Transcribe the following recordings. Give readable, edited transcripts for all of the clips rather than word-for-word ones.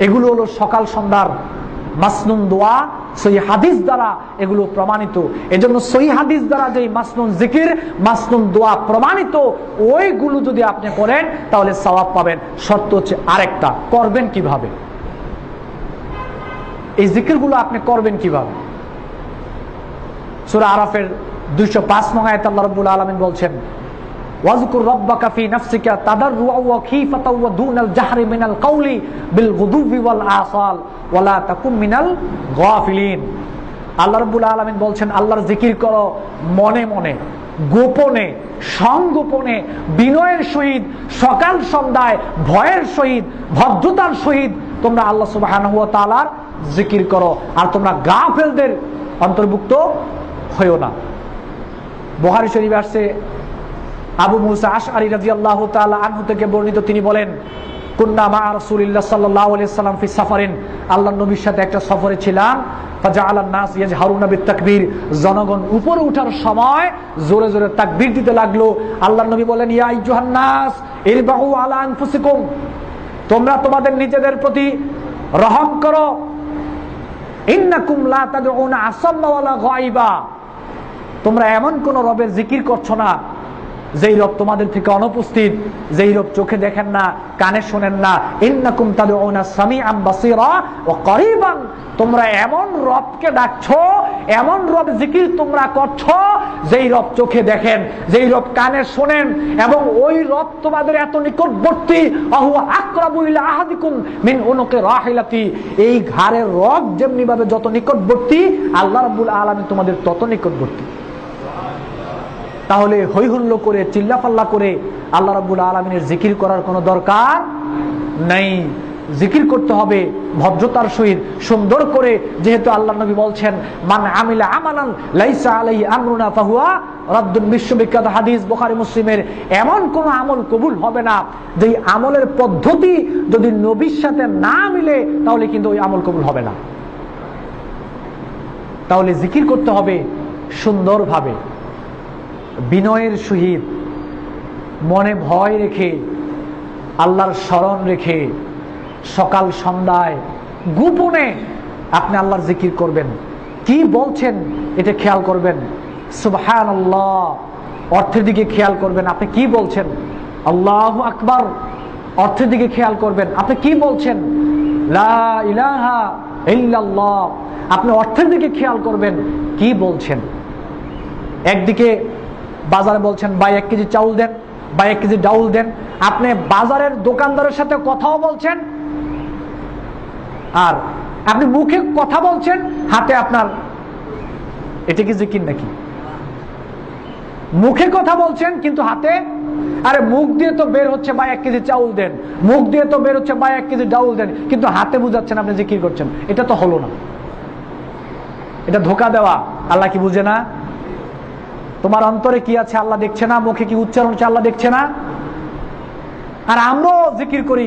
এগুলো হলো সকাল সন্ধ্যার মাসনুন দোয়া, সহিহ হাদিস দ্বারা এগুলো প্রমাণিত। এজন্য সহিহ হাদিস দ্বারা যে মাসনুন জিকির, মাসনুন দোয়া প্রমাণিত, ওইগুলো যদি আপনি করেন তাহলে সওয়াব পাবেন। শর্ত হচ্ছে আরেকটা, করবেন কিভাবে? এই জিকিরগুলো আপনি করবেন কিভাবে? সূরা আরাফের 205 নং আয়াতে আল্লাহ রাব্বুল আলামিন বলছেন, ওয়াজকুর রাব্বাকা ফি নাফসিকা তাদাররুআ ওয়া খীফাতা ওয়া দুনাল জাহরি মিনাল কাওলি বিল গুদুবি ওয়াল আসাল ওয়া লা তাকুম মিনাল গাফিলিন। আল্লাহ রাব্বুল আলামিন বলছেন, আল্লাহর জিকির করো মনে মনে, গোপনে, সংগোপনে, বিনয়ের সহিত, সকাল সন্ধ্যায় ভয়ের সহিত, ভদ্রতার সহিত তোমরা আল্লাহ সুবহানাহু ওয়া তাআলার জিকির করো, আর তোমরা গাফেলদের অন্তর্ভুক্ত হইও না। বুখারী শরীফে আসছে, আবু মুসা আশআরী রাদিয়াল্লাহু তাআলা আনহু থেকে বর্ণিত, তিনি বলেন, কুন্না মা রাসূলিল্লাহ সাল্লাল্লাহু আলাইহি সাল্লাম ফি সাফারিন, আল্লাহর নবীর সাথে একটা সফরে ছিলাম। ফাজাআলান নাস ইয়াজহারুনা বিত-তাকবীর, জনগণ উপরে ওঠার সময় জোরে জোরে তাকবীর দিতে লাগলো। আল্লাহর নবী বলেন, ইয়া আইয়ুহান নাস ইরবাউ আলা আনফুসিকুম, তোমরা তোমাদের নিজেদের প্রতি রহম করো। ইন্নাকুম লা তাদউনা আসাম্মা ওয়ালা গায়বা, তোমরা এমন কোন রবের জিকির করছো না যেই রব তোমাদের থেকে অনুপস্থিত, যেই রব চোখে দেখেন না, কানে শোনেন না। ইন্নাকুম তাদউনা সামিআন বাসীরা ওয়া করিবান, তোমরা এমন রবকে ডাকছো, এমন রব জিকির তোমরা করছো যেই রব চোখে দেখেন, যেই রব কানে শোনেন, এবং ওই রব তোমাদের এত নিকটবর্তী। আহু আকরাবু ইলা আহাদিকুম মিন উনুকি রাহিলাতি, এই ঘাড়ের রব যেমনি ভাবে যত নিকটবর্তী, আল্লাহ রাব্বুল আলামিন তোমাদের তত নিকটবর্তী। তাহলে হৈ হুল্লো করে, চিল্লাপাল্লা করে আল্লাহ রাব্বুল আলামিনের জিকির করার কোনো দরকার নাই। জিকির করতে হবে ভদ্রতার সহিত, সুন্দর করে। যেহেতু আল্লাহ নবী বলছেন, মান আমিলা আমালান লাইসা আলাইহি আমরুনা ফাহুয়া রাদ্দুন, বিশ্ববিখ্যাত হাদিস বুখারী মুসলিমের। এমন কোন আমল কবুল হবে না যেই আমলের পদ্ধতি যদি নবীর সাথে না মিলে, তাহলে কিন্তু ওই আমল কবুল হবে না। তাহলে জিকির করতে হবে সুন্দরভাবে, বিনয়ের সহিত, মনে ভয় রেখে, আল্লাহর স্মরণ রেখে, সকাল সন্ধ্যায় গোপনে আপনি আল্লাহর জিকির করবেন। কি বলছেন এটা খেয়াল করবেন। সুবহানাল্লাহ, অর্থের দিকে খেয়াল করবেন, আপনি কি বলছেন। আল্লাহু আকবার, অর্থের দিকে খেয়াল করবেন, আপনি কি বলছেন। লা ইলাহা ইল্লাল্লাহ, আপনি অর্থের দিকে খেয়াল করবেন, কি বলছেন। একদিকে বাজারে বলছেন, ভাই 1 কেজি চাউল দেন, ভাই 1 কেজি ডাউল দেন, আপনি বাজারের দোকানদারের সাথে কথাও বলছেন, আর আপনি মুখে কথা বলছেন, হাতে আপনার, এটা কি জিকির নাকি? মুখে কথা বলছেন কিন্তু হাতে, আরে মুখ দিয়ে তো বের হচ্ছে ভাই 1 কেজি চাউল দেন, মুখ দিয়ে তো বের হচ্ছে ভাই 1 কেজি ডাউল দেন, কিন্তু হাতে বুঝাচ্ছেন আপনি জিকির করছেন। এটা তো হলো না, এটা ধোঁকা দেওয়া। আল্লাহ কি বুঝে না? তোমার অন্তরে কি আছে আল্লাহ দেখছে না? মুখে কি উচ্চারণ হচ্ছে আল্লাহ দেখছে না? আর আমরাও জিকির করি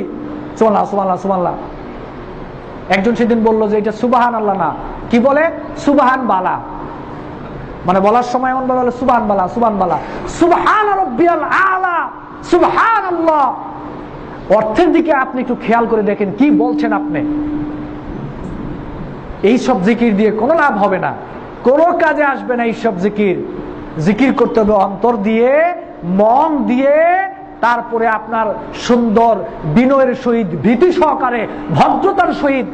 সুবহানাল্লাহ সুবহানাল্লাহ সুবহানাল্লাহ। একজন সেদিন বলল যে এটা সুবহান আল্লাহ না, কি বলে? সুবহান বালা। মানে বলার সময় এমন বলে সুবহান বালা, সুবহান বালা, সুবহান রাব্বিয়াল আলা, সুবহানাল্লাহ। অর্থের দিকে আপনি একটু খেয়াল করে দেখেন, কি বলছেন আপনি। এই সব জিকির দিয়ে কোনো লাভ হবে না, কোনো কাজে আসবে না এই সব জিকির। জিকির করতে হবে অন্তর দিয়ে, মন দিয়ে, তারপরে আপনার সুন্দর বিনয়ের সহিত, ভীতি সহকারে, ভদ্রতার সহিত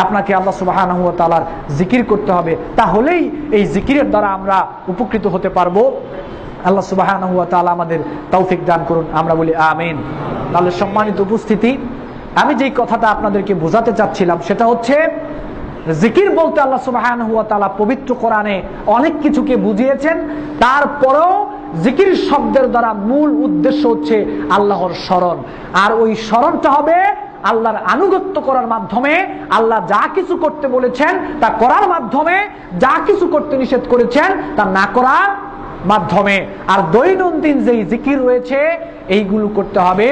আপনাকে আল্লাহ সুবহানাহু ওয়া তাআলার জিকির করতে হবে। তাহলেই এই জিকিরের দ্বারা আমরা উপকৃত হতে পারবো। আল্লাহ সুবহানাহু ওয়া তাআলা আমাদের তৌফিক দান করুন, আমরা বলি আমিন। তাহলে সম্মানিত উপস্থিতি, আমি যেই কথাটা আপনাদেরকে বোঝাতে চাচ্ছিলাম সেটা হচ্ছে, জিকির বলতে আল্লাহ সুবহানাহু ওয়া তাআলা পবিত্র কোরআনে অনেক কিছুকে বুঝিয়েছেন। তারপরেও জিকির শব্দের দ্বারা মূল উদ্দেশ্য হচ্ছে আল্লাহর স্মরণ। আর ওই স্মরণটা হবে আল্লাহর আনুগত্য করার মাধ্যমে, আল্লাহ যা কিছু করতে বলেছেন তা করার মাধ্যমে, যা কিছু করতে নিষেধ করেছেন তা না করার মাধ্যমে। আর দৈনন্দিন যেই জিকির রয়েছে এইগুলো করতে হবে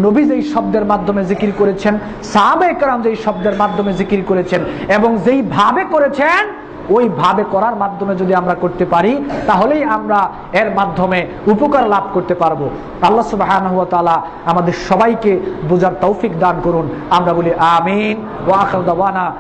নবী যেই শব্দের মাধ্যমে জিকির করেছেন, সাহাবায়ে কেরাম যেই শব্দের মাধ্যমে জিকির করেছেন এবং যেই ভাবে করেছেন ওইভাবে করার মাধ্যমে যদি আমরা করতে পারি, তাহলেই আমরা এর মাধ্যমে উপকার লাভ করতে পারবো। আল্লাহ সুবহানাহু ওয়া তাআলা আমাদের সবাইকে বুঝার তৌফিক দান করুন। আমরা বলি আমিন। ওয়া আখিরু দাওয়ানা